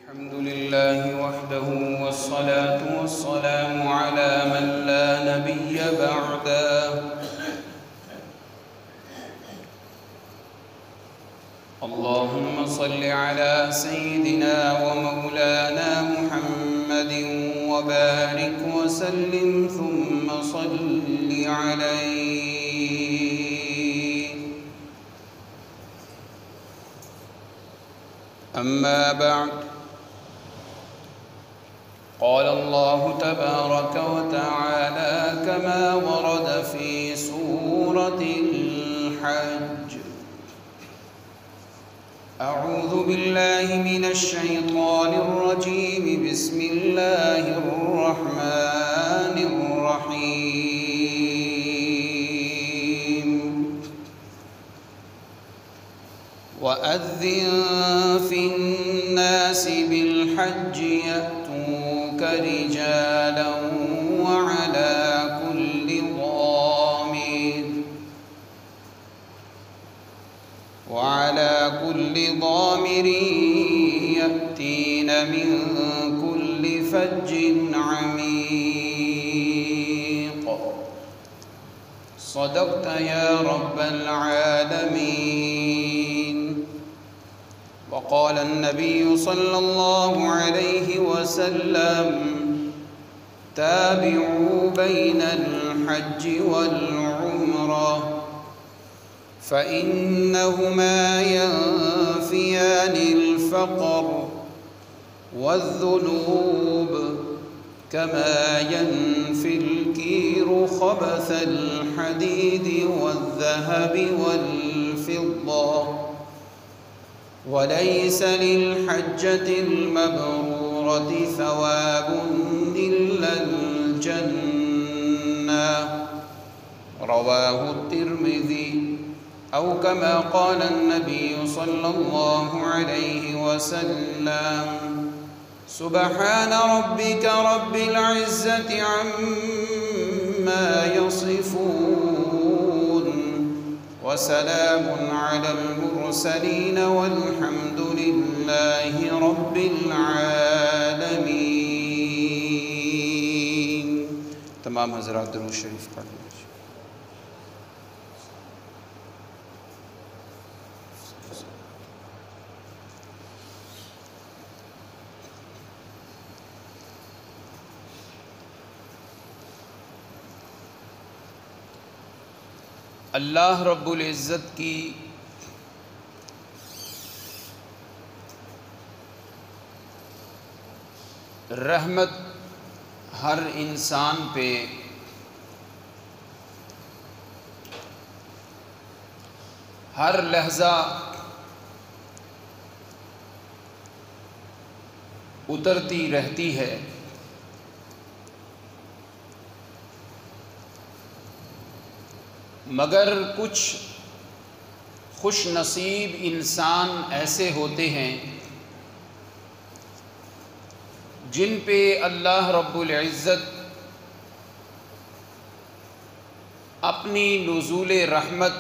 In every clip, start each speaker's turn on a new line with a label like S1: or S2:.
S1: الحمد لله وحده والصلاة والسلام على من لا نبي بعده اللهم صل على سيدنا ومولانا محمد وبارك وسلم ثم صل عليه. أما بعد، قال الله تبارك وتعالى كما ورد في سورة الحج: أعوذ بالله من الشيطان الرجيم. بسم الله الرحمن الرحيم. وأذن في الناس بالحج يأتوك رجالا وعلى كل ضامر يأتين من كل فج عميق. صدقت يا رب العالمين. وقال النبي صلى الله عليه وسلم: تابعوا بين الحج والعمرة فإنهما ينفيان الفقر والذنوب كما ينفي الكير خبث الحديد والذهب والفضة. وليس للحجة المبرورة ثواب إلا الجنة. رواه الترمذي، أو كما قال النبي صلى الله عليه وسلم: سبحان ربك رب العزة عما يصفون وسلام على المرسلين والحمد لله رب العالمين. تمام حضرات درود شریف پڑھ لیں. اللہ رب العزت کی رحمت ہر انسان پہ ہر لحظہ اترتی رہتی ہے. مگر کچھ خوش نصیب انسان ایسے ہوتے ہیں جن پہ اللہ رب العزت اپنی نزول رحمت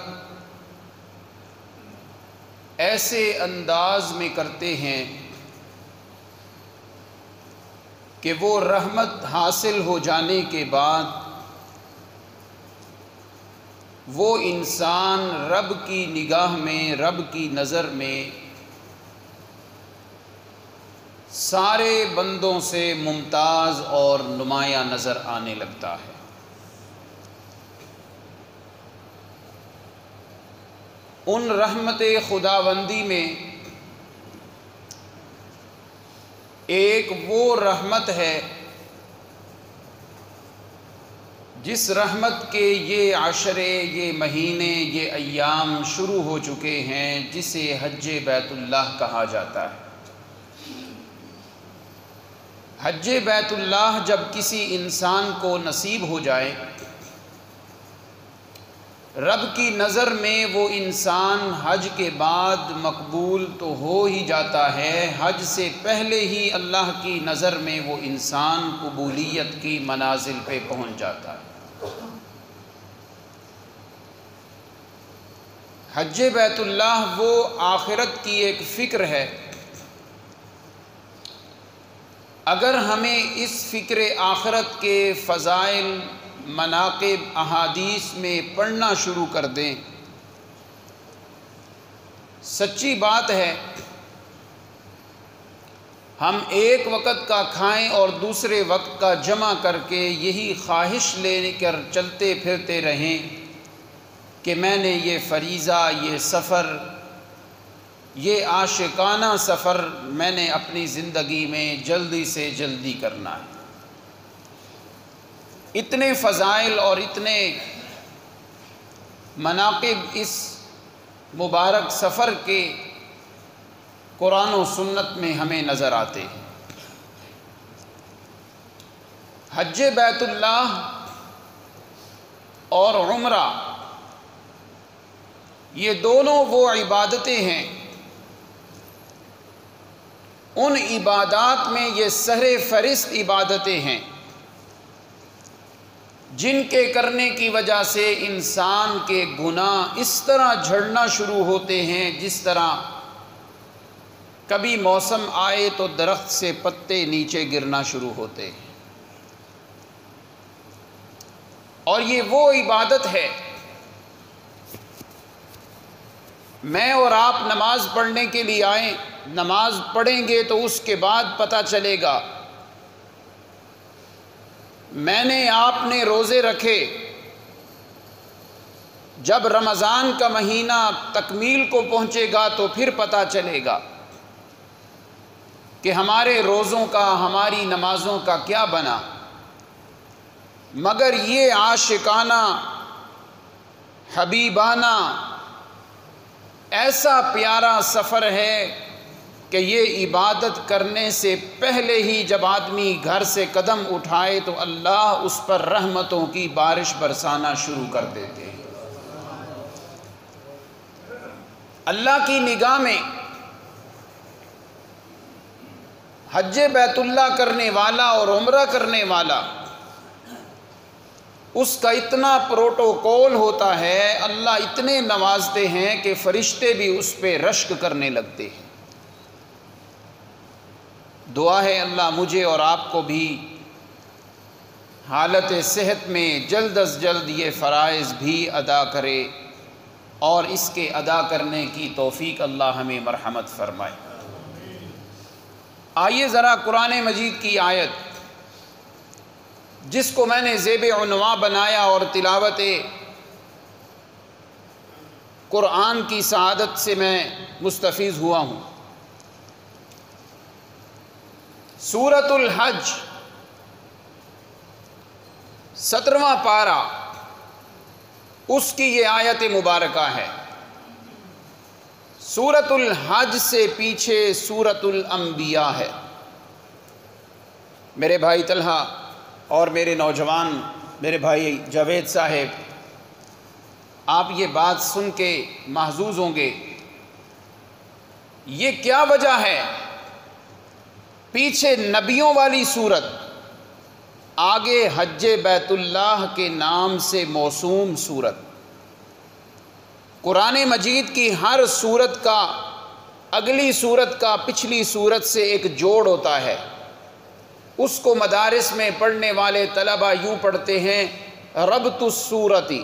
S1: ایسے انداز میں کرتے ہیں کہ وہ رحمت حاصل ہو جانے کے بعد وہ انسان رب کی نگاہ میں، رب کی نظر میں سارے بندوں سے ممتاز اور نمایاں نظر آنے لگتا ہے. ان رحمت خداوندی میں ایک وہ رحمت ہے جس رحمت کے یہ عشرے، یہ مہینے، یہ ایام شروع ہو چکے ہیں، جسے حج بیت اللہ کہا جاتا ہے. حج بیت اللہ جب کسی انسان کو نصیب ہو جائے، رب کی نظر میں وہ انسان حج کے بعد مقبول تو ہو ہی جاتا ہے، حج سے پہلے ہی اللہ کی نظر میں وہ انسان قبولیت کی منازل پہ پہنچ جاتا ہے. حج بیت اللہ وہ آخرت کی ایک فکر ہے اگر ہمیں اس فکر آخرت کے فضائل، مناقب احادیث میں پڑھنا شروع کر دیں، سچی بات ہے ہم ایک وقت کا کھائیں اور دوسرے وقت کا جمع کر کے یہی خواہش لے کر چلتے پھرتے رہیں کہ میں نے یہ فریضہ، یہ سفر، یہ عاشقانہ سفر میں نے اپنی زندگی میں جلدی سے جلدی کرنا ہے۔ اتنے فضائل اور اتنے مناقب اس مبارک سفر کے قرآن و سنت میں ہمیں نظر آتے ہیں۔ حج بیت اللہ اور عمرہ یہ دونوں وہ عبادتیں ہیں، ان عبادات میں یہ سر فہرست عبادتیں ہیں جن کے کرنے کی وجہ سے انسان کے گناہ اس طرح جھڑنا شروع ہوتے ہیں جس طرح کبھی موسم آئے تو درخت سے پتے نیچے گرنا شروع ہوتے ہیں۔ اور یہ وہ عبادت ہے، میں اور آپ نماز پڑھنے کے لیے آئیں، نماز پڑھیں گے تو اس کے بعد پتہ چلے گا میں نے آپ نے روزے رکھے، جب رمضان کا مہینہ تکمیل کو پہنچے گا تو پھر پتہ چلے گا کہ ہمارے روزوں کا، ہماری نمازوں کا کیا بنا۔ مگر یہ عاشقانہ، حبیبانہ، ایسا پیارا سفر ہے کہ یہ عبادت کرنے سے پہلے ہی جب آدمی گھر سے قدم اٹھائے تو اللہ اس پر رحمتوں کی بارش برسانا شروع کر دیتے ہیں۔ اللہ کی نگاہ میں حج بیت اللہ کرنے والا اور عمرہ کرنے والا، اس کا اتنا پروٹوکول ہوتا ہے، اللہ اتنے نوازتے ہیں کہ فرشتے بھی اس پہ رشک کرنے لگتے ہیں۔ دعا ہے اللہ مجھے اور آپ کو بھی حالت صحت میں جلد از جلد یہ فرائض بھی ادا کرے اور اس کے ادا کرنے کی توفیق اللہ ہمیں مرحمت فرمائے۔ آئیے ذرا قرآن مجید کی آیت جس کو میں نے زیب عنواں بنایا اور تلاوت قرآن کی سعادت سے میں مستفیض ہوا ہوں، سورۃ الحج 17واں پارہ، اس کی یہ آیت مبارکہ ہے۔ سورۃ الحج سے پیچھے سورۃ الانبیاء ہے۔ میرے بھائی طلحہ اور میرے نوجوان میرے بھائی جاوید صاحب، آپ یہ بات سن کے محظوظ ہوں گے، یہ کیا وجہ ہے پیچھے نبیوں والی صورت، آگے حج بیت اللہ کے نام سے موسوم صورت۔ قرآن مجید کی ہر صورت کا اگلی صورت کا پچھلی صورت سے ایک جوڑ ہوتا ہے۔ اس کو مدارس میں پڑھنے والے طلبہ یوں پڑھتے ہیں، ربط الصورتی،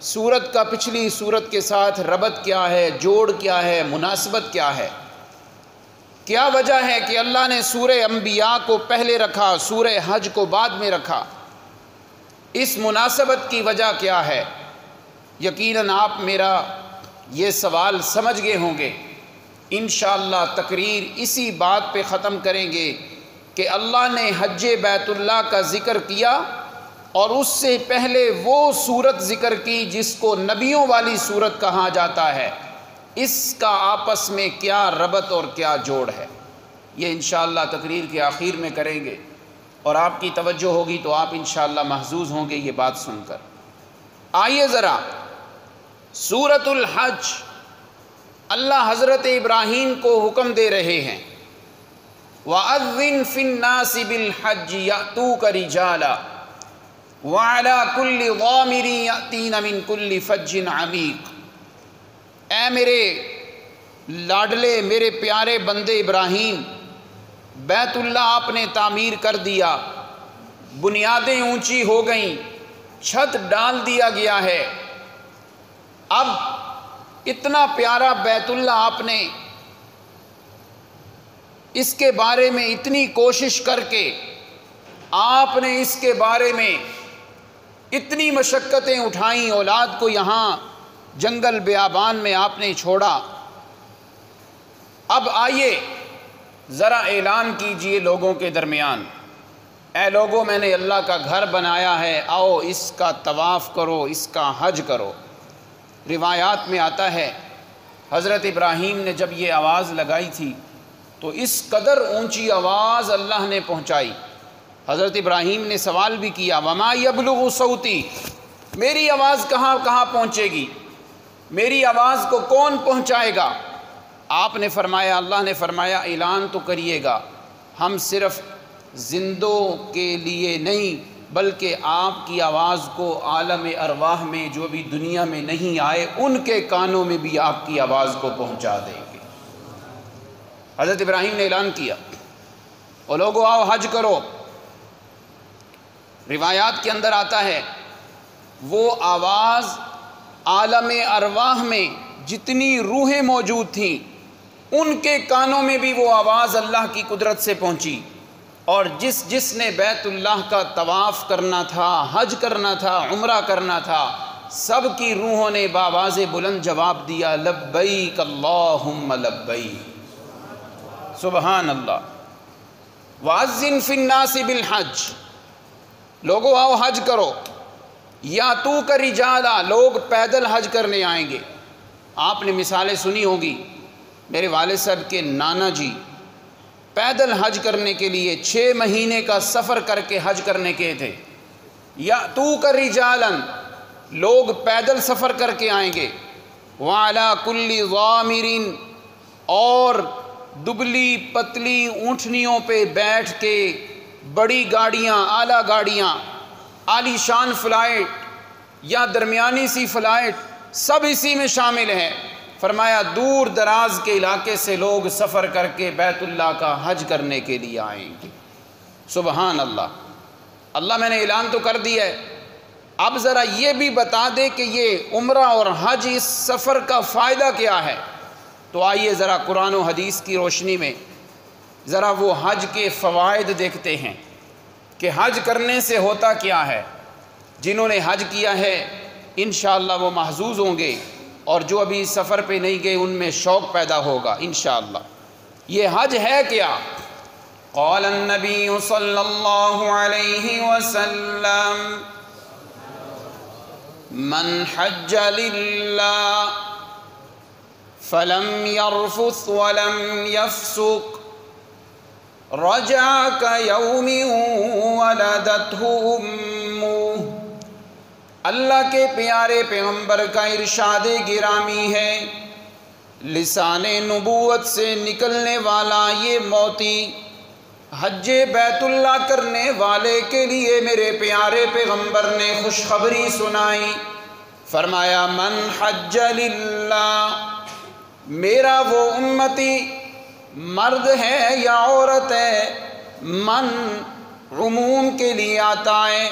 S1: صورت کا پچھلی صورت کے ساتھ ربط کیا ہے، جوڑ کیا ہے، مناسبت کیا ہے۔ کیا وجہ ہے کہ اللہ نے سورہ انبیاء کو پہلے رکھا، سورہ حج کو بعد میں رکھا؟ اس مناسبت کی وجہ کیا ہے؟ یقیناً آپ میرا یہ سوال سمجھ گئے ہوں گے۔ انشاءاللہ تقریر اسی بات پہ ختم کریں گے کہ اللہ نے حج بیت اللہ کا ذکر کیا اور اس سے پہلے وہ صورت ذکر کی جس کو نبیوں والی صورت کہا جاتا ہے، اس کا آپس میں کیا ربط اور کیا جوڑ ہے، یہ انشاءاللہ تقریر کے آخر میں کریں گے، اور آپ کی توجہ ہوگی تو آپ انشاءاللہ محظوظ ہوں گے یہ بات سن کر۔ آئیے ذرا سورۃ الحج، اللہ حضرت ابراہیم کو حکم دے رہے ہیں، وَأَذِّن فِي النَّاسِ بِالْحَجِّ يَأْتُوكَ رِجَالًا وَعَلَى كُلِّ ضَامِرٍ يَأْتِينَ مِنْ كُلِّ فَجٍّ عَمِيقٍ۔ اے میرے لاڈلے، میرے پیارے بندے ابراہیم، بیت اللہ آپ نے تعمیر کر دیا، بنیادیں اونچی ہو گئیں، چھت ڈال دیا گیا ہے۔ اب اتنا پیارا بیت اللہ آپ نے اس کے بارے میں اتنی کوشش کر کے آپ نے اس کے بارے میں اتنی مشقتیں اٹھائیں، اولاد کو یہاں جنگل بیابان میں آپ نے چھوڑا۔ اب آئیے ذرا اعلان کیجئے لوگوں کے درمیان، اے لوگوں میں نے اللہ کا گھر بنایا ہے، آؤ اس کا طواف کرو، اس کا حج کرو۔ روایات میں آتا ہے حضرت ابراہیم نے جب یہ آواز لگائی تھی تو اس قدر اونچی آواز اللہ نے پہنچائی۔ حضرت ابراہیم نے سوال بھی کیا وما یبلغ صوتی، میری آواز کہاں کہاں پہنچے گی، میری آواز کو کون پہنچائے گا؟ آپ نے فرمایا، اللہ نے فرمایا اعلان تو کریے گا، ہم صرف زندوں کے لیے نہیں بلکہ آپ کی آواز کو عالم ارواح میں جو بھی دنیا میں نہیں آئے ان کے کانوں میں بھی آپ کی آواز کو پہنچا دیں گے۔ حضرت ابراہیم نے اعلان کیا اور لوگوں آؤ حج کرو۔ روایات کے اندر آتا ہے وہ آواز عالم ارواح میں جتنی روحیں موجود تھیں ان کے کانوں میں بھی وہ آواز اللہ کی قدرت سے پہنچی، اور جس نے بیت اللہ کا طواف کرنا تھا، حج کرنا تھا، عمرہ کرنا تھا، سب کی روحوں نے بآواز بلند جواب دیا لبیک اللہم لبیک، سبحان اللہ۔ وَأَذِّن فِي النَّاسِ بِالْحَجِّ، لوگوں آؤ حج کرو۔ یاتوک رجالا، لوگ پیدل حج کرنے آئیں گے۔ آپ نے مثالیں سنی ہوگی، میرے والد صاحب کے نانا جی پیدل حج کرنے کے لیے 6 مہینے کا سفر کر کے حج کرنے کے تھے۔ یاتوک رجالا، لوگ پیدل سفر کر کے آئیں گے۔ وعلی کل ضامر، اور دبلی پتلی اونٹنیوں پہ بیٹھ کے بڑی گاڑیاں، اعلیٰ گاڑیاں، عالی شان فلائٹ یا درمیانی سی فلائٹ، سب اسی میں شامل ہیں۔ فرمایا دور دراز کے علاقے سے لوگ سفر کر کے بیت اللہ کا حج کرنے کے لیے آئیں گے۔ سبحان اللہ۔ اللہ میں نے اعلان تو کر دیا ہے، اب ذرا یہ بھی بتا دے کہ یہ عمرہ اور حج اس سفر کا فائدہ کیا ہے۔ تو آئیے ذرا قرآن و حدیث کی روشنی میں ذرا وہ حج کے فوائد دیکھتے ہیں کہ حج کرنے سے ہوتا کیا ہے۔ جنہوں نے حج کیا ہے انشاءاللہ وہ محظوظ ہوں گے، اور جو ابھی سفر پہ نہیں گئے ان میں شوق پیدا ہوگا انشاءاللہ۔ یہ حج ہے کیا؟ قال النبی صلی اللہ علیہ وسلم من حج للہ فلم يرفث ولم يفسق رجع كيوم ولدته امه۔ اللہ کے پیارے پیغمبر کا ارشاد گرامی ہے، لسان نبوت سے نکلنے والا یہ موتی حج بیت اللہ کرنے والے کے لیے میرے پیارے پیغمبر نے خوشخبری سنائی۔ فرمایا من حج للہ، میرا وہ امتی مرد ہے یا عورت ہے، من عموم کے لیے آتا ہے،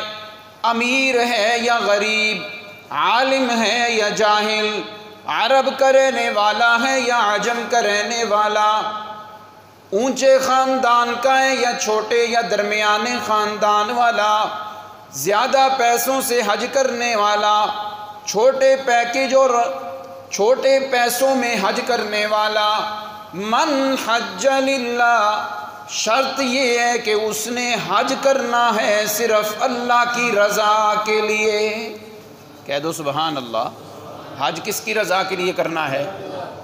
S1: امیر ہے یا غریب، عالم ہے یا جاہل، عرب کا رہنے والا ہے یا عجم کا رہنے والا، اونچے خاندان کا ہے یا چھوٹے یا درمیانے خاندان والا، زیادہ پیسوں سے حج کرنے والا، چھوٹے پیکیج اور چھوٹے پیسوں میں حج کرنے والا۔ من حج للہ، شرط یہ ہے کہ اس نے حج کرنا ہے صرف اللہ کی رضا کے لیے۔ کہہ دو سبحان اللہ۔ حج کس کی رضا کے لیے کرنا ہے؟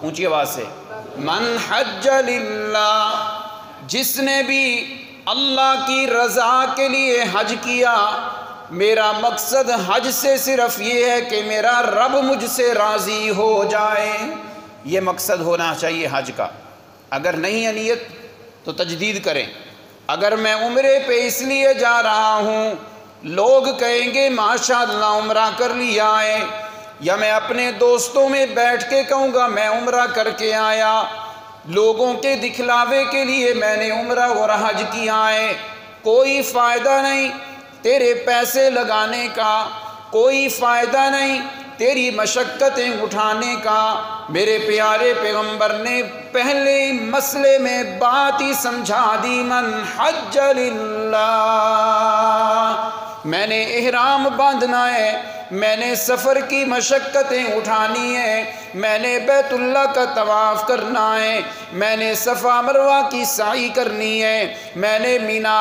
S1: اونچی آواز سے، من حج للہ، جس نے بھی اللہ کی رضا کے لیے حج کیا۔ میرا مقصد حج سے صرف یہ ہے کہ میرا رب مجھ سے راضی ہو جائے، یہ مقصد ہونا چاہیے حج کا۔ اگر نہیں ہے نیت تو تجدید کریں۔ اگر میں عمرے پہ اس لیے جا رہا ہوں لوگ کہیں گے ماشاءاللہ عمرہ کر لیا ہے، یا میں اپنے دوستوں میں بیٹھ کے کہوں گا میں عمرہ کر کے آیا، لوگوں کے دکھلاوے کے لیے میں نے عمرہ اور حج کیا ہے، کوئی فائدہ نہیں تیرے پیسے لگانے کا، کوئی فائدہ نہیں تیری مشقتیں اٹھانے کا۔ میرے پیارے پیغمبر نے پہلے مسئلے میں بات ہی سمجھا دی، من حج للہ، میں نے احرام باندھنا ہے، میں نے سفر کی مشقتیں اٹھانی ہے، میں نے بیت اللہ کا طواف کرنا ہے، میں نے صفا مروہ کی سعی کرنی ہے، میں نے مینا،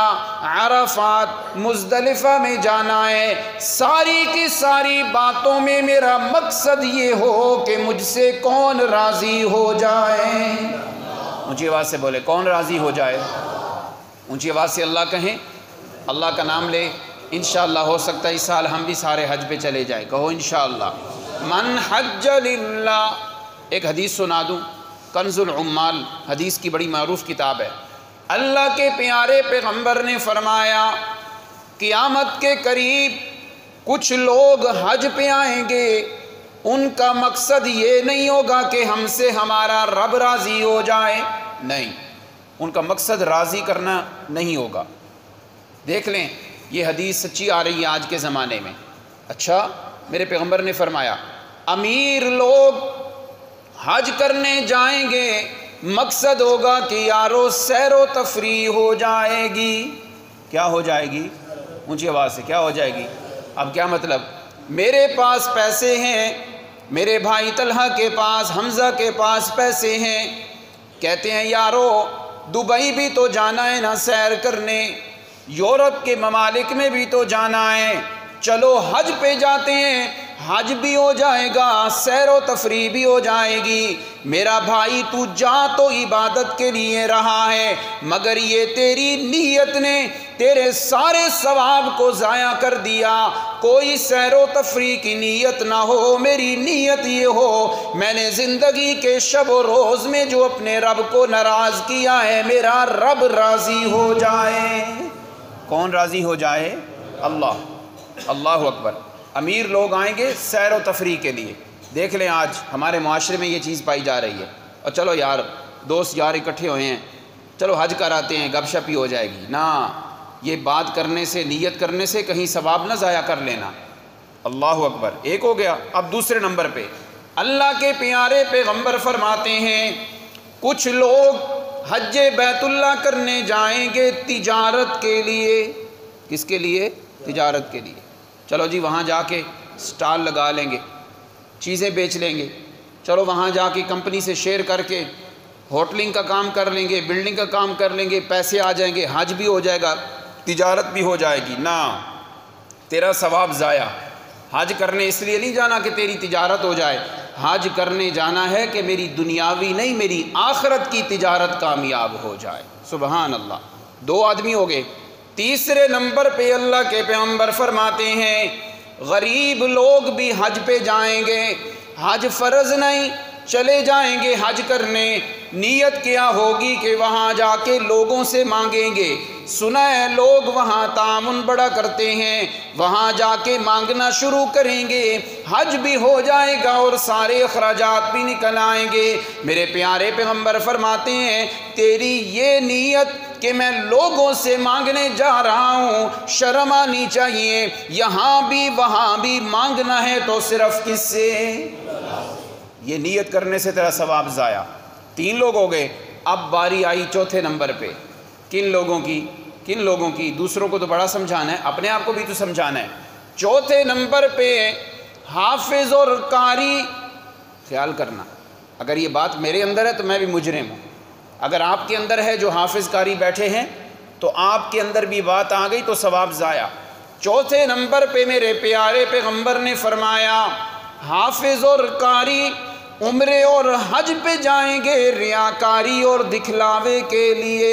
S1: عرفات، مزدلفہ میں جانا ہے۔ ساری کی ساری باتوں میں میرا مقصد یہ ہو کہ مجھ سے کون راضی ہو جائے۔ اونچی آواز سے بولے، کون راضی ہو جائے؟ اونچی آواز سے اللہ کہیں، اللہ کا نام لے۔ انشاءاللہ ہو سکتا ہے اس سال ہم بھی سارے حج پہ چلے جائیں، کہو انشاءاللہ۔ من حج للہ، ایک حدیث سنا دوں، کنز العمال حدیث کی بڑی معروف کتاب ہے۔ اللہ کے پیارے پیغمبر نے فرمایا قیامت کے قریب کچھ لوگ حج پہ آئیں گے، ان کا مقصد یہ نہیں ہوگا کہ ہم سے ہمارا رب راضی ہو جائے، نہیں، ان کا مقصد راضی کرنا نہیں ہوگا۔ دیکھ لیں یہ حدیث سچی آ رہی ہے آج کے زمانے میں۔ اچھا، میرے پیغمبر نے فرمایا امیر لوگ حج کرنے جائیں گے، مقصد ہوگا کہ یارو سیر و تفریح ہو جائے گی۔ کیا ہو جائے گی؟ اونچی آواز سے، کیا ہو جائے گی؟ اب کیا مطلب؟ میرے پاس پیسے ہیں، میرے بھائی طلحہ کے پاس، حمزہ کے پاس پیسے ہیں، کہتے ہیں یارو دبئی بھی تو جانا ہے نا سیر کرنے، یورپ کے ممالک میں بھی تو جانا ہے، چلو حج پہ جاتے ہیں، حج بھی ہو جائے گا، سیر و تفریح بھی ہو جائے گی۔ میرا بھائی تو جا تو عبادت کے لیے رہا ہے، مگر یہ تیری نیت نے تیرے سارے ثواب کو ضائع کر دیا۔ کوئی سیر و تفریح کی نیت نہ ہو، میری نیت یہ ہو میں نے زندگی کے شب و روز میں جو اپنے رب کو ناراض کیا ہے، میرا رب راضی ہو جائے۔ کون راضی ہو جائے؟ اللہ۔ اللہ اکبر۔ امیر لوگ آئیں گے سیر و تفریح کے لیے۔ دیکھ لیں آج ہمارے معاشرے میں یہ چیز پائی جا رہی ہے، اور چلو یار دوست یار اکٹھے ہوئے ہیں، چلو حج کراتے ہیں، گپ شپ ہی ہو جائے گی۔ نہ، یہ بات کرنے سے، نیت کرنے سے کہیں ثواب نہ ضائع کر لینا۔ اللہ اکبر۔ ایک ہو گیا۔ اب دوسرے نمبر پہ اللہ کے پیارے پیغمبر فرماتے ہیں کچھ لوگ حج بیت اللہ کرنے جائیں گے تجارت کے لیے۔ کس کے لیے؟ تجارت کے لیے۔ چلو جی وہاں جا کے سٹال لگا لیں گے، چیزیں بیچ لیں گے، چلو وہاں جا کے کمپنی سے شیئر کر کے ہوٹلنگ کا کام کر لیں گے، بلڈنگ کا کام کر لیں گے، پیسے آ جائیں گے، حج بھی ہو جائے گا، تجارت بھی ہو جائے گی۔ نہ، تیرا ثواب ضائع۔ حج کرنے اس لیے نہیں جانا کہ تیری تجارت ہو جائے، حج کرنے جانا ہے کہ میری دنیاوی نہیں، میری آخرت کی تجارت کامیاب ہو جائے۔ سبحان اللہ۔ دو آدمی ہو گئے۔ تیسرے نمبر پہ اللہ کے پیغمبر فرماتے ہیں غریب لوگ بھی حج پہ جائیں گے، حج فرض نہیں، چلے جائیں گے حج کرنے، نیت کیا ہوگی کہ وہاں جا کے لوگوں سے مانگیں گے۔ سنا ہے لوگ وہاں تعاون بڑا کرتے ہیں، وہاں جا کے مانگنا شروع کریں گے، حج بھی ہو جائے گا اور سارے اخراجات بھی نکل آئیں گے۔ میرے پیارے پیغمبر فرماتے ہیں تیری یہ نیت کہ میں لوگوں سے مانگنے جا رہا ہوں، شرم آنی چاہیے، یہاں بھی وہاں بھی مانگنا ہے تو صرف کس سے؟ یہ نیت کرنے سے تیرا ثواب ضائع۔ تین لوگ ہو گئے۔ اب باری آئی چوتھے نمبر پہ۔ کن لوگوں کی؟ کن لوگوں کی؟ دوسروں کو تو بڑا سمجھانا ہے، اپنے آپ کو بھی تو سمجھانا ہے۔ چوتھے نمبر پہ حافظ اور قاری۔ خیال کرنا، اگر یہ بات میرے اندر ہے تو میں بھی مجرم ہوں، اگر آپ کے اندر ہے جو حافظ قاری بیٹھے ہیں تو آپ کے اندر بھی بات آ گئی تو ثواب ضائع۔ چوتھے نمبر پہ میرے پیارے پیغمبر نے فرمایا حافظ اور قاری عمرے اور حج پہ جائیں گے ریاکاری اور دکھلاوے کے لیے۔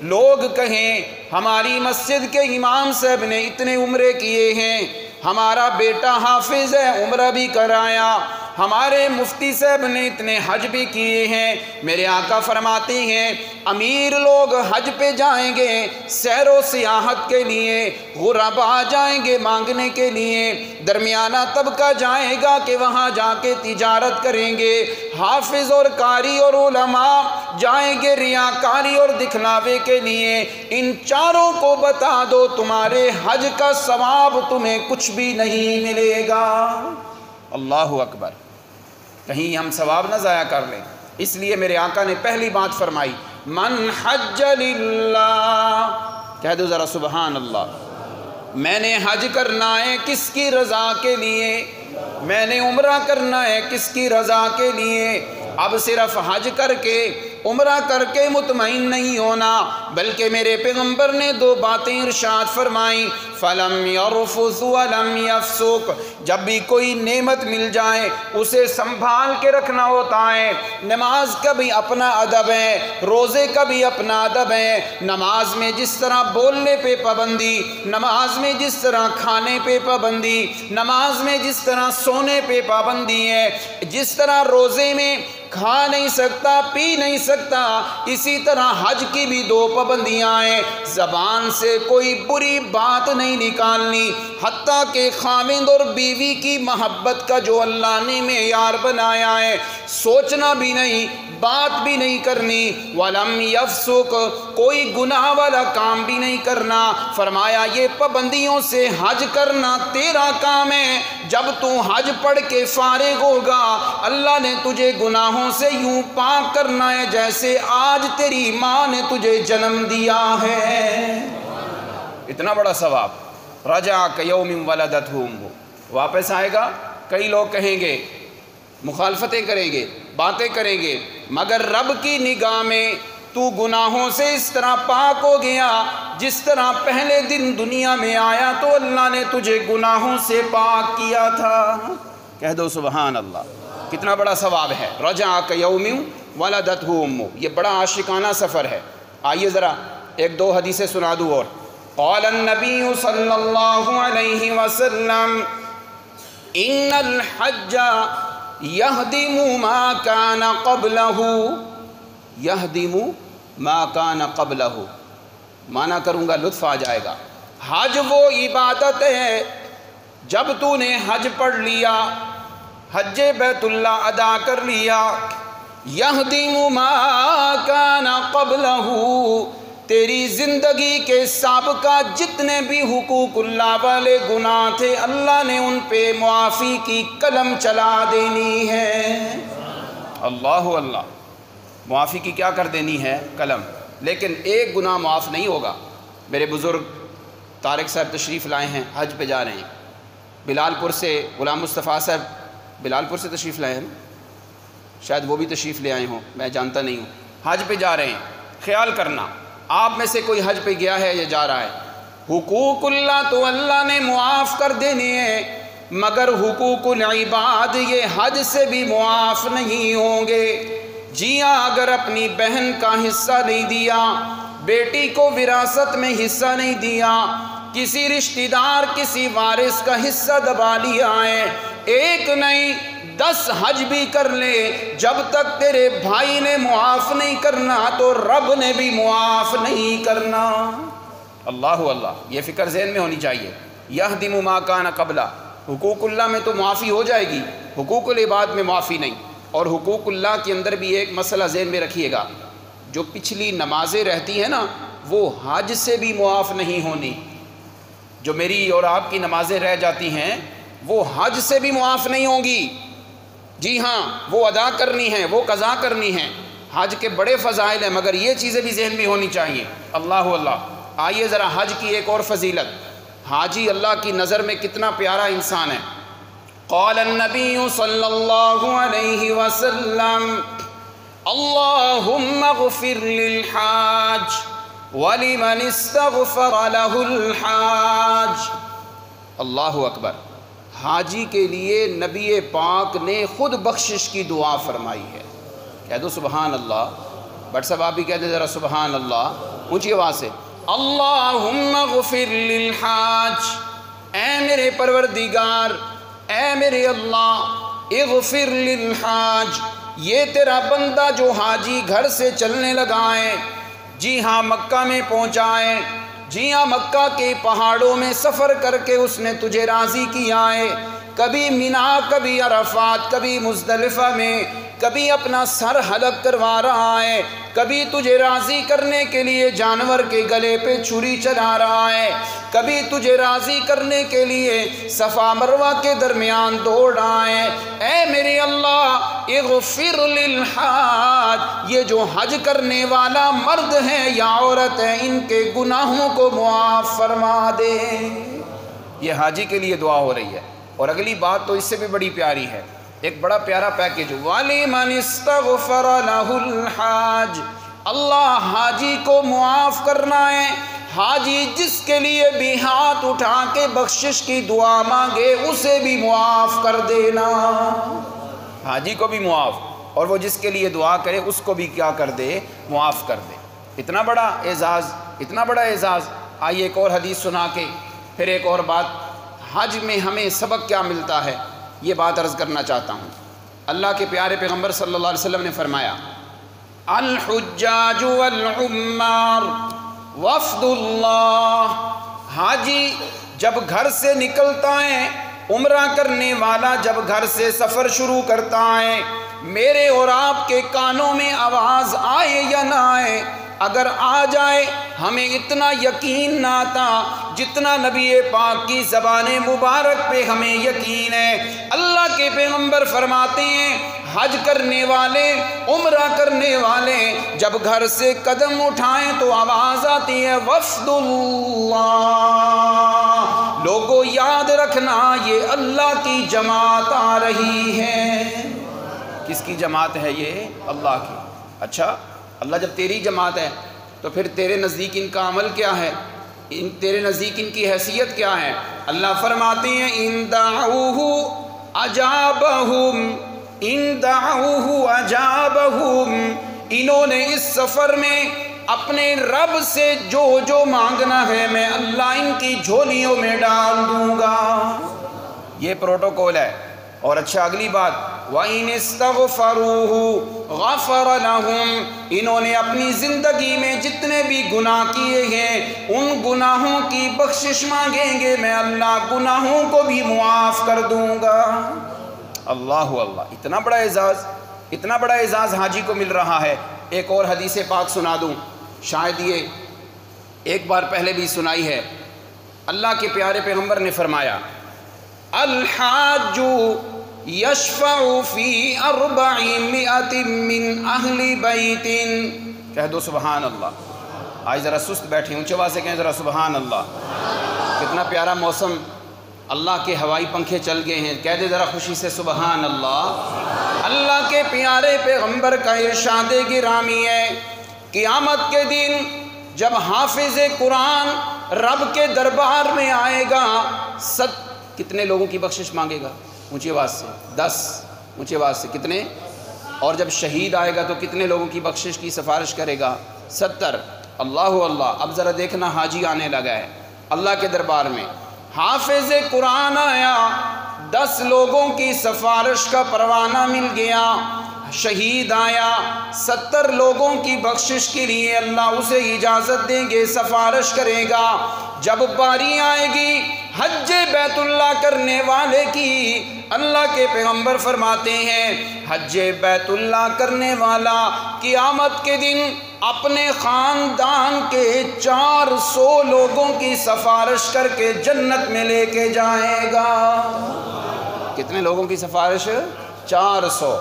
S1: لوگ کہیں ہماری مسجد کے امام صاحب نے اتنے عمرے کیے ہیں، ہمارا بیٹا حافظ ہے عمرہ بھی کرایا، ہمارے مفتی صاحب نے اتنے حج بھی کیے ہیں۔ میرے آقا فرماتے ہیں امیر لوگ حج پہ جائیں گے سیر و سیاحت کے لیے، غربا جائیں گے مانگنے کے لیے، درمیانہ طبقہ جائے گا کہ وہاں جا کے تجارت کریں گے، حافظ اور قاری اور علماء جائیں گے ریاکاری اور دکھلاوے کے لیے۔ ان چاروں کو بتا دو تمہارے حج کا ثواب تمہیں کچھ بھی نہیں ملے گا۔ اللہ اکبر، کہیں ہم ثواب نہ ضائع کر لیں، اس لیے میرے آقا نے پہلی بات فرمائی من حج للہ، کہہ دو ذرا سبحان اللہ۔ میں نے حج کرنا ہے کس کی رضا کے لیے، میں نے عمرہ کرنا ہے کس کی رضا کے لیے۔ اب صرف حج کر کے عمرہ کر کے مطمئن نہیں ہونا، بلکہ میرے پیغمبر نے دو باتیں ارشاد فرمائیں، فَلَمْ يَرْفُثْ وَلَمْ يَفْسُقْ، جب بھی کوئی نعمت مل جائے اسے سنبھال کے رکھنا ہوتا ہے۔ نماز کا بھی اپنا ادب ہے، روزے کا بھی اپنا ادب ہے۔ نماز میں جس طرح بولنے پہ پابندی، نماز میں جس طرح کھانے پہ پابندی، نماز میں جس طرح سونے پہ پابندی ہے، جس طرح روزے میں کھا نہیں سکتا پی نہیں سکتا، اسی طرح حج کی بھی دو پابندیاں ہیں۔ زبان سے کوئی بری بات نہیں نکالنی، حتیٰ کہ خاوند اور بیوی کی محبت کا جو اللہ نے معیار بنایا ہے سوچنا بھی نہیں، بات بھی نہیں کرنی۔ وَلَمْ يَفْسُقْ، کوئی گناہ والا کام بھی نہیں کرنا۔ فرمایا یہ پابندیوں سے حج کرنا تیرا کام ہے۔ جب تو حج پڑھ کے فارغ ہوگا اللہ نے تجھے گناہوں سے یوں پاک کرنا ہے جیسے آج تیری ماں نے تجھے جنم دیا ہے۔ اتنا بڑا ثواب۔ رجع کیوم ولدتہ امہ، واپس آئے گا۔ کئی لوگ کہیں گے مخالفتیں کریں گے باتیں کریں گے، مگر رب کی نگاہ میں تو گناہوں سے اس طرح پاک ہو گیا جس طرح پہلے دن دنیا میں آیا تو اللہ نے تجھے گناہوں سے پاک کیا تھا۔ کہہ دو سبحان اللہ، کتنا بڑا ثواب ہے۔ رجع کیوم ولدتہ امہ، یہ بڑا عاشقانہ سفر ہے۔ آئیے ذرا ایک دو حدیثیں سنا دوں اور۔ قال النبی صلی اللہ علیہ وسلم ان الحج یہدم ما کان قبلہ، یہدم ما کان قبلہ، مانا کروں گا لطف آ جائے گا۔ حج وہ عبادت ہے جب تو نے حج پڑھ لیا، حج بیت اللہ ادا کر لیا، یہدم ما کان قبلہ، تیری زندگی کے سابقہ جتنے بھی حقوق اللہ والے گناہ تھے اللہ نے ان پہ معافی کی قلم چلا دینی ہے۔ اللہ اللہ، معافی کی کیا کر دینی ہے؟ قلم۔ لیکن ایک گناہ معاف نہیں ہوگا۔ میرے بزرگ طارق صاحب تشریف لائے ہیں، حج پہ جا رہے ہیں، بلال پور سے غلام مصطفیٰ صاحب بلال پور سے تشریف لائے ہیں، شاید وہ بھی تشریف لے آئے ہوں، میں جانتا نہیں ہوں۔ حج پہ جا رہے ہیں، خیال کرنا آپ میں سے کوئی حج پہ گیا ہے یا جا رہا ہے، حقوق اللہ تو اللہ نے معاف کر دینے ہیں، مگر حقوق العباد یہ حج سے بھی معاف نہیں ہوں گے۔ جی ہاں، اگر اپنی بہن کا حصہ نہیں دیا، بیٹی کو وراثت میں حصہ نہیں دیا، کسی رشتہ دار کسی وارث کا حصہ دبا لیا ہے، ایک نہیں 10 حج بھی کر لے، جب تک تیرے بھائی نے معاف نہیں کرنا تو رب نے بھی معاف نہیں کرنا۔ اللہ اللہ، یہ فکر ذہن میں ہونی چاہیے۔ یہدم ما کان قبلہ، حقوق اللہ میں تو معافی ہو جائے گی، حقوق العباد میں معافی نہیں۔ اور حقوق اللہ کے اندر بھی ایک مسئلہ ذہن میں رکھیے گا، جو پچھلی نمازیں رہتی ہیں نا وہ حج سے بھی معاف نہیں ہونی۔ جو میری اور آپ کی نمازیں رہ جاتی ہیں وہ حج سے بھی معاف نہیں ہوں گی۔ جی ہاں، وہ ادا کرنی ہیں، وہ قضا کرنی ہیں۔ حج کے بڑے فضائل ہیں مگر یہ چیزیں بھی ذہن میں ہونی چاہیے۔ اللہ اللہ، آئیے ذرا حج کی ایک اور فضیلت، حاجی اللہ کی نظر میں کتنا پیارا انسان ہے۔ قال النبی صلی اللہ علیہ وسلم اللہم اغفر للحاج ولمن استغفر له الحاج۔ اللہ اکبر، حاجی کے لیے نبی پاک نے خود بخشش کی دعا فرمائی ہے۔ کہہ دو سبحان اللہ، بٹ صاحب آپ بھی کہہ دیں ذرا سبحان اللہ اونچی آواز سے۔ اللہم اغفر للحاج، اے میرے پروردگار، اے میرے اللہ، اغفر للحاج، یہ تیرا بندہ جو حاجی گھر سے چلنے لگا ہے، جی ہاں مکہ میں پہنچا ہے، جی ہاں مکہ کے پہاڑوں میں سفر کر کے اس نے تجھے راضی کیا ہے، کبھی مینا، کبھی عرفات، کبھی مزدلفہ میں، کبھی اپنا سر حلق کروا رہا ہے، کبھی تجھے راضی کرنے کے لیے جانور کے گلے پہ چھری چلا رہا ہے، کبھی تجھے راضی کرنے کے لیے صفا مروہ کے درمیان دوڑ رہا ہے۔ اے میرے اللہ اغفر للحاج، یہ جو حج کرنے والا مرد ہے یا عورت ہے، ان کے گناہوں کو معاف فرما دے۔ یہ حاجی کے لیے دعا ہو رہی ہے۔ اور اگلی بات تو اس سے بھی بڑی پیاری ہے، ایک بڑا پیارا پیکج، وَلِمَنِ اسْتَغْفَرَ لَهُ الْحَاجِ، اللہ حاجی کو معاف کرنا ہے۔ حاجی جس کے لیے بھی ہاتھ اٹھا کے بخشش کی دعا مانگے اسے بھی معاف کر دینا، حاجی کو بھی معاف، اور وہ جس کے لیے دعا کرے اس کو بھی کیا کر دے، معاف کر دے۔ اتنا بڑا اعزاز، اتنا بڑا اعزاز۔ آئیے ایک اور حدیث سنا کے پھر ایک اور بات، حج میں ہمیں سبق کیا ملتا ہے یہ بات عرض کرنا چاہتا ہوں۔ اللہ کے پیارے پیغمبر صلی اللہ علیہ وسلم نے فرمایا، الحجاج والعمار وفد اللہ، حاجی جب گھر سے نکلتا ہے، عمرہ کرنے والا جب گھر سے سفر شروع کرتا ہے، میرے اور آپ کے کانوں میں آواز آئے یا نہ آئے، اگر آ جائے ہمیں اتنا یقین نہ آتا جتنا نبی پاک کی زبان مبارک پہ ہمیں یقین ہے۔ اللہ کے پیغمبر فرماتے ہیں حج کرنے والے، عمرہ کرنے والے جب گھر سے قدم اٹھائیں تو آواز آتی ہے وفد اللہ، لوگوں یاد رکھنا یہ اللہ کی جماعت آ رہی ہے۔ کس کی جماعت ہے یہ؟ اللہ کی۔ اچھا، اللہ جب تیری جماعت ہے تو پھر تیرے نزدیک ان کا عمل کیا ہے، تیرے نزدیک ان کی حیثیت کیا ہے؟ اللہ فرماتے ہیں ان دعوہ اجابہم، ان دعوہ اجابہم، انہوں نے اس سفر میں اپنے رب سے جو جو مانگنا ہے میں اللہ ان کی جھولیوں میں ڈال دوں گا۔ یہ پروٹوکول ہے۔ اور اچھا اگلی بات، وَإِنِ اسْتَغْفَرُوهُ غَفَرَ لَهُمْ، انہوں نے اپنی زندگی میں جتنے بھی گناہ کیے ہیں ان گناہوں کی بخشش مانگیں گے میں اللہ گناہوں کو بھی معاف کر دوں گا۔ اللہ اللہ، اتنا بڑا اعزاز، اتنا بڑا اعزاز حاجی کو مل رہا ہے۔ ایک اور حدیث پاک سنا دوں، شاید یہ ایک بار پہلے بھی سنائی ہے۔ اللہ کے پیارے پیغمبر نے فرمایا الحاج یشفع فی 400 من اہل بیت، کہہ دو سبحان اللہ۔ آج ذرا سست بیٹھے، اونچے آواز سے کہیں ذرا سبحان اللہ۔ کتنا پیارا موسم، اللہ کے ہوائی پنکھے چل گئے ہیں، کہہ دے ذرا خوشی سے سبحان اللہ۔ اللہ کے پیارے پیغمبر کا ارشاد گرامی ہے قیامت کے دن جب حافظ قرآن رب کے دربار میں آئے گا، کتنے لوگوں کی بخشش مانگے گا؟ اونچی آواز سے 10، اونچی آواز سے کتنے؟ اور جب شہید آئے گا تو کتنے لوگوں کی بخشش کی سفارش کرے گا؟ 70۔ اللہ اللہ، اب ذرا دیکھنا حاجی آنے لگا ہے اللہ کے دربار میں، حافظ قرآن آیا، 10 لوگوں کی سفارش کا پروانہ مل گیا، شہید آیا، 70 لوگوں کی بخشش کے لیے اللہ اسے اجازت دیں گے، سفارش کرے گا۔ جب باری آئے گی حج بیت اللہ کرنے والے کی، اللہ کے پیغمبر فرماتے ہیں حج بیت اللہ کرنے والا قیامت کے دن اپنے خاندان کے 400 لوگوں کی سفارش کر کے جنت میں لے کے جائے گا۔ کتنے لوگوں کی سفارش؟ 400۔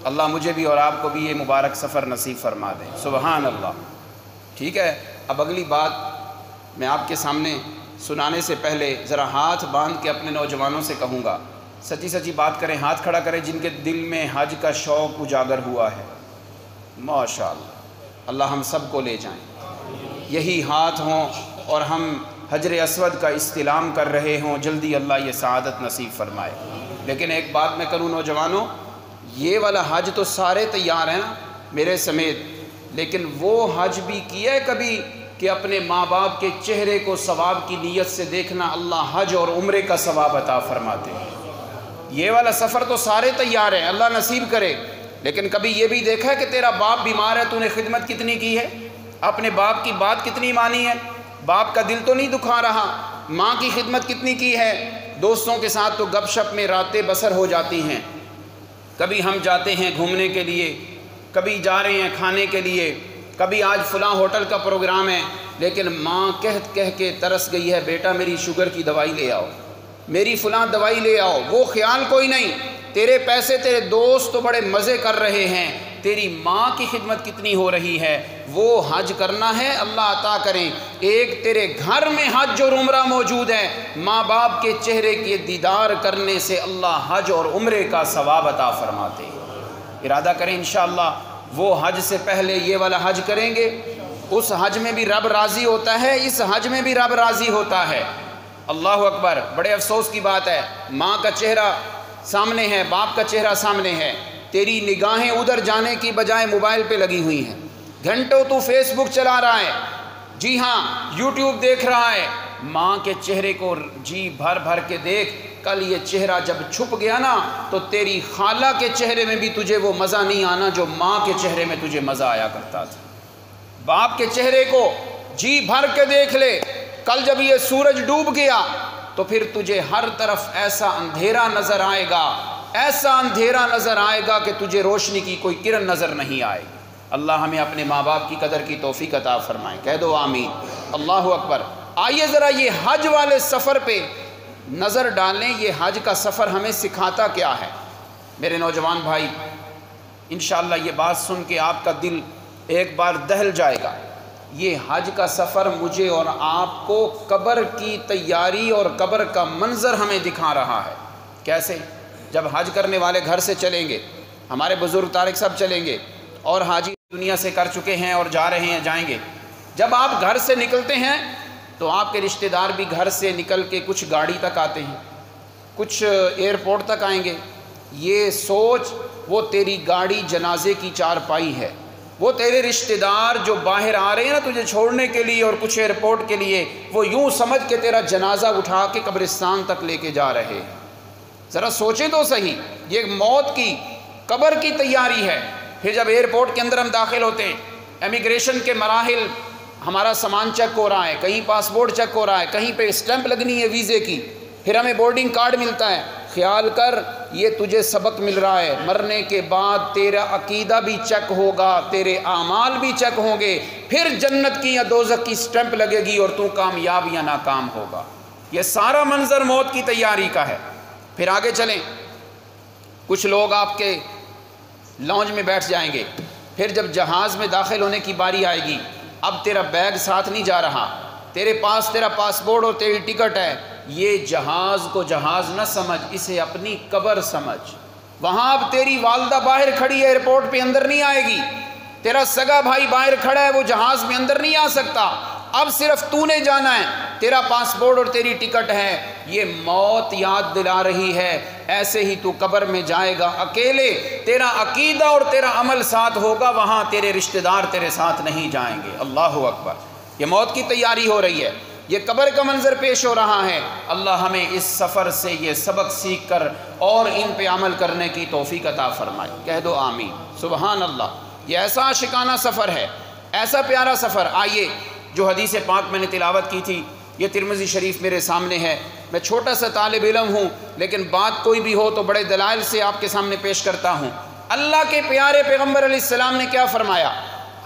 S1: اللہ مجھے بھی اور آپ کو بھی یہ مبارک سفر نصیب فرما دے، سبحان اللہ۔ ٹھیک ہے، اب اگلی بات میں آپ کے سامنے سنانے سے پہلے ذرا ہاتھ باندھ کے اپنے نوجوانوں سے کہوں گا، سچی سچی بات کریں، ہاتھ کھڑا کریں جن کے دل میں حج کا شوق اجاگر ہوا ہے۔ ماشاءاللہ، اللہ ہم سب کو لے جائیں، یہی ہاتھ ہوں اور ہم حجر اسود کا استلام کر رہے ہوں، جلدی اللہ یہ سعادت نصیب فرمائے۔ لیکن ایک بات میں کروں نوجوانوں، یہ والا حج تو سارے تیار ہیں نا میرے سمیت، لیکن وہ حج بھی کیا ہے کبھی کہ اپنے ماں باپ کے چہرے کو ثواب کی نیت سے دیکھنا، اللہ حج اور عمرے کا ثواب عطا فرماتے ہیں۔ یہ والا سفر تو سارے تیار ہیں، اللہ نصیب کرے، لیکن کبھی یہ بھی دیکھا ہے کہ تیرا باپ بیمار ہے، تو نے خدمت کتنی کی ہے، اپنے باپ کی بات کتنی مانی ہے، باپ کا دل تو نہیں دکھا رہا، ماں کی خدمت کتنی کی ہے۔ دوستوں کے ساتھ تو گپ شپ میں راتیں بسر ہو جاتی ہیں، کبھی ہم جاتے ہیں گھومنے کے لیے، کبھی جا رہے ہیں کھانے کے لیے، کبھی آج فلاں ہوٹل کا پروگرام ہے، لیکن ماں کہہ کے ترس گئی ہے، بیٹا میری شوگر کی دوائی لے آؤ، میری فلاں دوائی لے آؤ، وہ خیال کوئی نہیں، تیرے پیسے تیرے دوست تو بڑے مزے کر رہے ہیں، تیری ماں کی خدمت کتنی ہو رہی ہے۔ وہ حج کرنا ہے، اللہ عطا کریں، ایک تیرے گھر میں حج اور عمرہ موجود ہے، ماں باپ کے چہرے کے دیدار کرنے سے اللہ حج اور عمرے کا ثواب عطا فرماتے ہیں۔ ارادہ کریں انشاءاللہ وہ حج سے پہلے یہ والا حج کریں گے، اس حج میں بھی رب راضی ہوتا ہے، اس حج میں بھی رب راضی ہوتا ہے۔ اللہ اکبر، بڑے افسوس کی بات ہے، ماں کا چہرہ سامنے ہے، باپ کا چہرہ سامنے ہے، تیری نگاہیں ادھر جانے کی بجائے موبائل پہ لگی ہوئی ہیں، گھنٹوں تو فیس بک چلا رہا ہے، جی ہاں یوٹیوب دیکھ رہا ہے۔ ماں کے چہرے کو جی بھر بھر کے دیکھ، کل یہ چہرہ جب چھپ گیا نا تو تیری خالہ کے چہرے میں بھی تجھے وہ مزہ نہیں آنا جو ماں کے چہرے میں تجھے مزہ آیا کرتا تھا۔ باپ کے چہرے کو جی بھر کے دیکھ لے، کل جب یہ سورج ڈوب گیا تو پھر تجھے ہر طرف ایسا اندھیرا نظر آئے گا، ایسا اندھیرا نظر آئے گا کہ تجھے روشنی کی کوئی کرن نظر نہیں آئے گی۔ اللہ ہمیں اپنے ماں باپ کی قدر کی توفیق عطا فرمائے، کہہ دو آمین۔ اللہ اکبر۔ آئیے ذرا یہ حج والے سفر پہ نظر ڈالیں، یہ حج کا سفر ہمیں سکھاتا کیا ہے۔ میرے نوجوان بھائی، انشاءاللہ یہ بات سن کے آپ کا دل ایک بار دہل جائے گا، یہ حج کا سفر مجھے اور آپ کو قبر کی تیاری اور قبر کا منظر ہمیں دکھا رہا ہے۔ کیسے؟ جب حج کرنے والے گھر سے چلیں گے، ہمارے بزرگ طارق صاحب چلیں گے اور حاجی دنیا سے کر چکے ہیں اور جا رہے ہیں، جائیں گے، جب آپ گھر سے نکلتے ہیں تو آپ کے رشتہ دار بھی گھر سے نکل کے کچھ گاڑی تک آتے ہیں، کچھ ایئرپورٹ تک آئیں گے۔ یہ سوچ وہ تیری گاڑی جنازے کی چارپائی ہے، وہ تیرے رشتہ دار جو باہر آ رہے ہیں نا تجھے چھوڑنے کے لیے اور کچھ ایئرپورٹ کے لیے، وہ یوں سمجھ کے تیرا جنازہ اٹھا کے قبرستان تک لے کے جا رہے ہیں۔ ذرا سوچیں تو صحیح، یہ موت کی قبر کی تیاری ہے۔ پھر جب ایئرپورٹ کے اندر ہم داخل ہوتے ہیں، امیگریشن کے مراحل، ہمارا سامان چیک ہو رہا ہے، کہیں پاسپورٹ چیک ہو رہا ہے، کہیں پہ اسٹیمپ لگنی ہے ویزے کی، پھر ہمیں بورڈنگ کارڈ ملتا ہے۔ خیال کر، یہ تجھے سبق مل رہا ہے، مرنے کے بعد تیرا عقیدہ بھی چیک ہوگا، تیرے اعمال بھی چیک ہوں گے، پھر جنت کی یا دوزخ کی اسٹیمپ لگے گی اور تو کامیاب یا ناکام ہوگا۔ یہ سارا منظر موت کی تیاری کا ہے۔ پھر آگے چلیں، کچھ لوگ آپ کے لاؤنج میں بیٹھ جائیں گے، پھر جب جہاز میں داخل ہونے کی باری آئے گی، اب تیرا بیگ ساتھ نہیں جا رہا، تیرے پاس تیرا پاسپورٹ اور تیری ٹکٹ ہے۔ یہ جہاز کو جہاز نہ سمجھ، اسے اپنی قبر سمجھ۔ وہاں اب تیری والدہ باہر کھڑی ہے، ایئرپورٹ پہ اندر نہیں آئے گی، تیرا سگا بھائی باہر کھڑا ہے، وہ جہاز میں اندر نہیں آ سکتا، اب صرف تو نے جانا ہے، تیرا پاسپورٹ اور تیری ٹکٹ ہے۔ یہ موت یاد دلا رہی ہے، ایسے ہی تو قبر میں جائے گا اکیلے، تیرا عقیدہ اور تیرا عمل ساتھ ہوگا، وہاں تیرے رشتہ دار تیرے ساتھ نہیں جائیں گے۔ اللہ اکبر۔ یہ موت کی تیاری ہو رہی ہے، یہ قبر کا منظر پیش ہو رہا ہے۔ اللہ ہمیں اس سفر سے یہ سبق سیکھ کر اور ان پہ عمل کرنے کی توفیق عطا فرمائے، کہہ دو آمین۔ سبحان اللہ۔ یہ ایسا عاشقانہ سفر ہے، ایسا پیارا سفر۔ آئیے، جو حدیث پاک میں نے تلاوت کی تھی، یہ ترمذی شریف میرے سامنے ہے۔ میں چھوٹا سا طالب علم ہوں، لیکن بات کوئی بھی ہو تو بڑے دلائل سے آپ کے سامنے پیش کرتا ہوں۔ اللہ کے پیارے پیغمبر علیہ السلام نے کیا فرمایا؟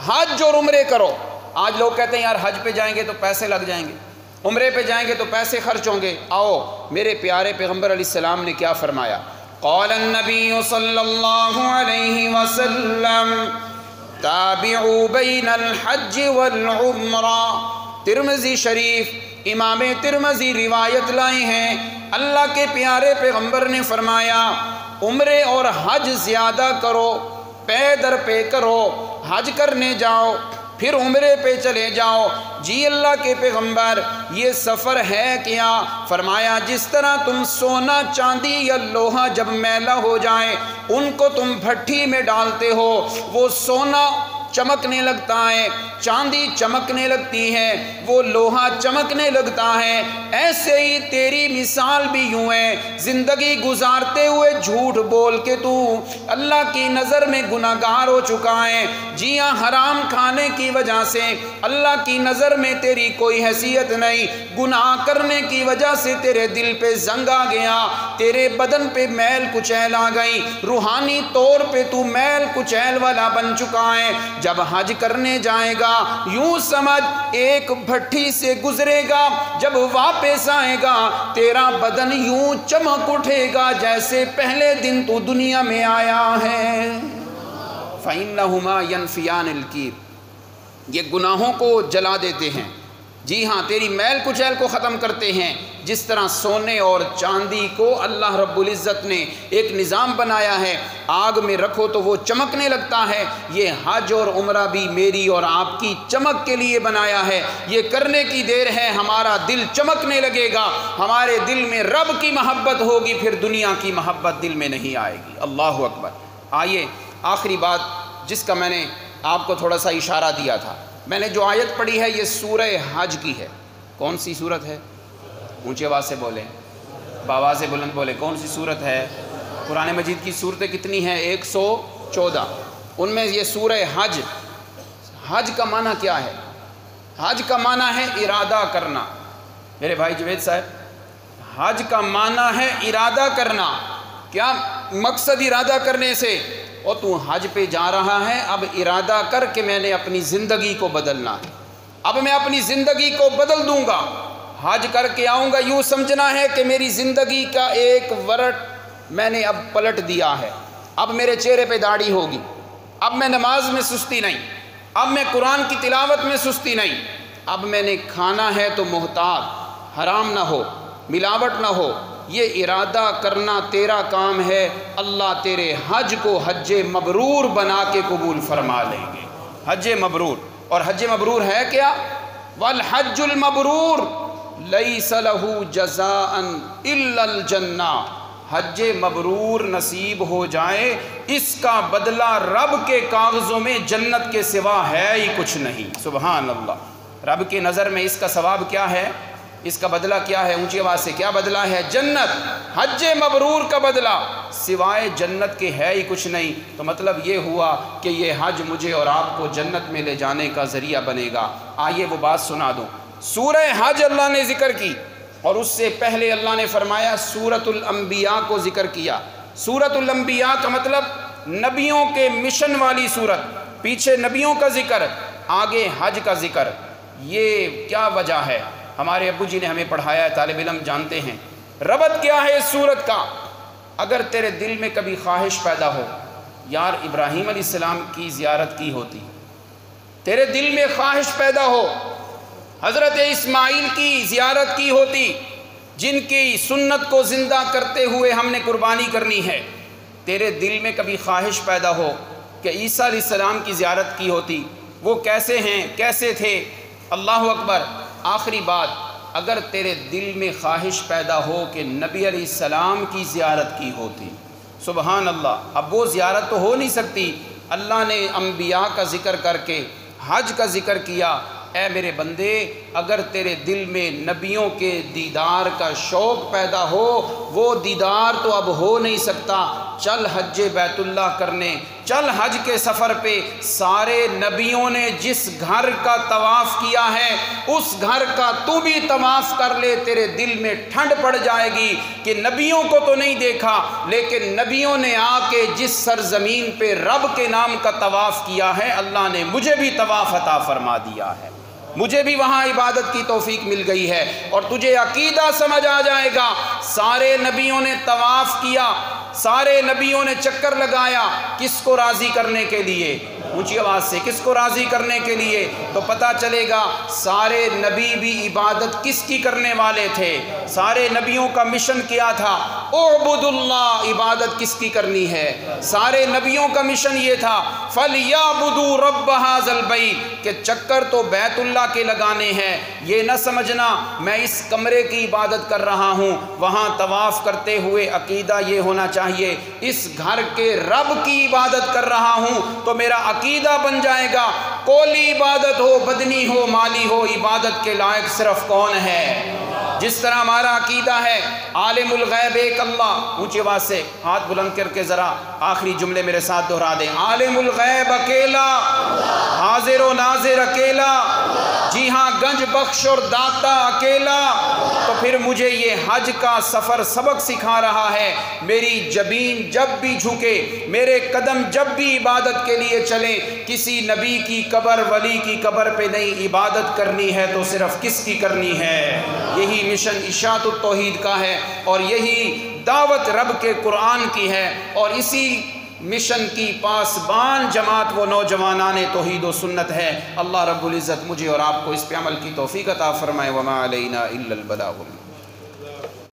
S1: حج اور عمرے کرو۔ آج لوگ کہتے ہیں یار حج پہ جائیں گے تو پیسے لگ جائیں گے، عمرے پہ جائیں گے تو پیسے خرچ ہوں گے۔ آؤ، میرے پیارے پیغمبر علیہ السلام نے کیا فرمایا؟ قال النبی صلی اللہ علیہ وسلم تابعوا بین الحج والعمرہ۔ ترمذی شریف، امام ترمذی روایت لائے ہیں، اللہ کے پیارے پیغمبر نے فرمایا عمرے اور حج زیادہ کرو، پے در پے کرو، حج کرنے جاؤ پھر عمرے پہ چلے جاؤ۔ جی اللہ کے پیغمبر، یہ سفر ہے کیا؟ فرمایا جس طرح تم سونا چاندی یا لوہا جب میلا ہو جائے ان کو تم بھٹی میں ڈالتے ہو، وہ سونا چمکنے لگتا ہے، چاندی چمکنے لگتی ہے، وہ لوہا چمکنے لگتا ہے، ایسے ہی تیری مثال بھی یوں ہے، زندگی گزارتے ہوئے جھوٹ بول کے تو اللہ کی نظر میں گناہگار ہو چکا ہے۔ جی ہاں، حرام کھانے کی وجہ سے اللہ کی نظر میں تیری کوئی حیثیت نہیں، گناہ کرنے کی وجہ سے تیرے دل پہ زنگ آ گیا، تیرے بدن پہ میل کچیل آ گئی، روحانی طور پہ تو میل کچیل والا بن چکا ہے۔ جب حج کرنے جائے گا یوں سمجھ ایک بھٹی سے گزرے گا، جب واپس آئے گا تیرا بدن یوں چمک اٹھے گا جیسے پہلے دن تو دنیا میں آیا ہے۔ فَإِنَّهُمَا يَنْفِيَانِ الْكِيرَ، یہ گناہوں کو جلا دیتے ہیں، جی ہاں تیری میل کچیل کو ختم کرتے ہیں۔ جس طرح سونے اور چاندی کو اللہ رب العزت نے ایک نظام بنایا ہے، آگ میں رکھو تو وہ چمکنے لگتا ہے، یہ حج اور عمرہ بھی میری اور آپ کی چمک کے لیے بنایا ہے۔ یہ کرنے کی دیر ہے، ہمارا دل چمکنے لگے گا، ہمارے دل میں رب کی محبت ہوگی، پھر دنیا کی محبت دل میں نہیں آئے گی۔ اللہ اکبر۔ آئیے آخری بات جس کا میں نے آپ کو تھوڑا سا اشارہ دیا تھا، میں نے جو آیت پڑھی ہے یہ سورہ حج کی ہے۔ کون سی سورت ہے؟ اونچی آواز سے بولیں، بآواز بلند بولیں، کون سی سورت ہے؟ قرآن مجید کی سورتیں کتنی ہیں؟ 114، ان میں یہ سورہ حج۔ حج کا معنی کیا ہے؟ حج کا معنی ہے ارادہ کرنا۔ میرے بھائی جوید صاحب، حج کا معنی ہے ارادہ کرنا۔ کیا مقصد ارادہ کرنے سے؟ اور تو حج پہ جا رہا ہے، اب ارادہ کر کے میں نے اپنی زندگی کو بدلنا ہے، اب میں اپنی زندگی کو بدل دوں گا، حج کر کے آؤں گا، یوں سمجھنا ہے کہ میری زندگی کا ایک ورٹ میں نے اب پلٹ دیا ہے، اب میرے چہرے پہ داڑھی ہوگی، اب میں نماز میں سستی نہیں، اب میں قرآن کی تلاوت میں سستی نہیں، اب میں نے کھانا ہے تو محتاط، حرام نہ ہو، ملاوٹ نہ ہو۔ یہ ارادہ کرنا تیرا کام ہے، اللہ تیرے حج کو حج مبرور بنا کے قبول فرما لیں گے۔ حج مبرور، اور حج مبرور ہے کیا؟ والحج المبرور لیس لہ جزاء الا الجنہ، حج مبرور نصیب ہو جائے اس کا بدلہ رب کے کاغذوں میں جنت کے سوا ہے ہی کچھ نہیں۔ سبحان اللہ۔ رب کی نظر میں اس کا ثواب کیا ہے؟ اس کا بدلہ کیا ہے؟ اونچی آواز سے، کیا بدلہ ہے؟ جنت۔ حج مبرور کا بدلہ سوائے جنت کے ہے ہی کچھ نہیں۔ تو مطلب یہ ہوا کہ یہ حج مجھے اور آپ کو جنت میں لے جانے کا ذریعہ بنے گا۔ آئیے وہ بات سنا دوں۔ سورہ حج اللہ نے ذکر کی، اور اس سے پہلے اللہ نے فرمایا سورۃ الانبیاء کو ذکر کیا۔ سورۃ الانبیاء کا مطلب نبیوں کے مشن والی سورت، پیچھے نبیوں کا ذکر، آگے حج کا ذکر۔ یہ کیا وجہ ہے؟ ہمارے ابو جی نے ہمیں پڑھایا ہے، طالب علم جانتے ہیں ربط کیا ہے اس سورت کا۔ اگر تیرے دل میں کبھی خواہش پیدا ہو، یار ابراہیم علیہ السلام کی زیارت کی ہوتی، تیرے دل میں خواہش پیدا ہو حضرت اسماعیل کی زیارت کی ہوتی، جن کی سنت کو زندہ کرتے ہوئے ہم نے قربانی کرنی ہے، تیرے دل میں کبھی خواہش پیدا ہو کہ عیسیٰ علیہ السلام کی زیارت کی ہوتی، وہ کیسے ہیں، کیسے تھے؟ اللہ اکبر۔ آخری بات، اگر تیرے دل میں خواہش پیدا ہو کہ نبی علیہ السلام کی زیارت کی ہوتی، سبحان اللہ، اب وہ زیارت تو ہو نہیں سکتی، اللہ نے انبیاء کا ذکر کر کے حج کا ذکر کیا۔ اے میرے بندے، اگر تیرے دل میں نبیوں کے دیدار کا شوق پیدا ہو، وہ دیدار تو اب ہو نہیں سکتا، چل حج بیت اللہ کرنے، چل حج کے سفر پہ۔ سارے نبیوں نے جس گھر کا طواف کیا ہے اس گھر کا تو بھی طواف کر لے، تیرے دل میں ٹھنڈ پڑ جائے گی کہ نبیوں کو تو نہیں دیکھا، لیکن نبیوں نے آ کے جس سرزمین پہ رب کے نام کا طواف کیا ہے، اللہ نے مجھے بھی طواف عطا فرما دیا ہے، مجھے بھی وہاں عبادت کی توفیق مل گئی ہے۔ اور تجھے عقیدہ سمجھ آ جائے گا، سارے نبیوں نے طواف کیا، سارے نبیوں نے چکر لگایا، کس کو راضی کرنے کے لیے؟ اونچی آواز سے، کس کو راضی کرنے کے لیے؟ تو پتہ چلے گا سارے نبی بھی عبادت کس کی کرنے والے تھے؟ سارے نبیوں کا مشن کیا تھا؟ اعبد اللہ، عبادت کس کی کرنی ہے؟ سارے نبیوں کا مشن یہ تھا فَلْيَعْبُدُوا رَبَّ هَذَا الْبَيْتِ، کہ چکر تو بیت اللہ کے لگانے ہیں، یہ نہ سمجھنا میں اس کمرے کی عبادت کر رہا ہوں، وہاں طواف کرتے ہوئے عقیدہ یہ ہونا چاہیے اس گھر کے رب کی عبادت کر رہا ہوں، تو میرا عقیدہ بن جائے گا۔ قولی عبادت ہو، بدنی ہو، مالی ہو، عبادت کے لائق صرف کون ہے؟ جس طرح ہمارا عقیدہ ہے عالم الغیب ایک اللہ، اونچی آواز سے ہاتھ بلند کر کے ذرا آخری جملے میرے ساتھ دہرا دیں، عالم الغیب اکیلا، حاضر و ناظر اکیلا، جی ہاں گنج بخش اور داتا اکیلا۔ تو پھر مجھے یہ حج کا سفر سبق سکھا رہا ہے، میری جبین جب بھی جھکے، میرے قدم جب بھی عبادت کے لیے چلیں، کسی نبی کی قبر، ولی کی قبر پہ نہیں، عبادت کرنی ہے تو صرف کس کی کرنی ہے؟ یہی مشن اشاعت التوحید کا ہے، اور یہی دعوت رب کے قرآن کی ہے، اور اسی مشن کی پاسبان جماعت وہ نوجوانان توحید و سنت ہے۔ اللہ رب العزت مجھے اور آپ کو اس پہ عمل کی توفیق عطا فرمائے۔ وما علینا الا البلاغ۔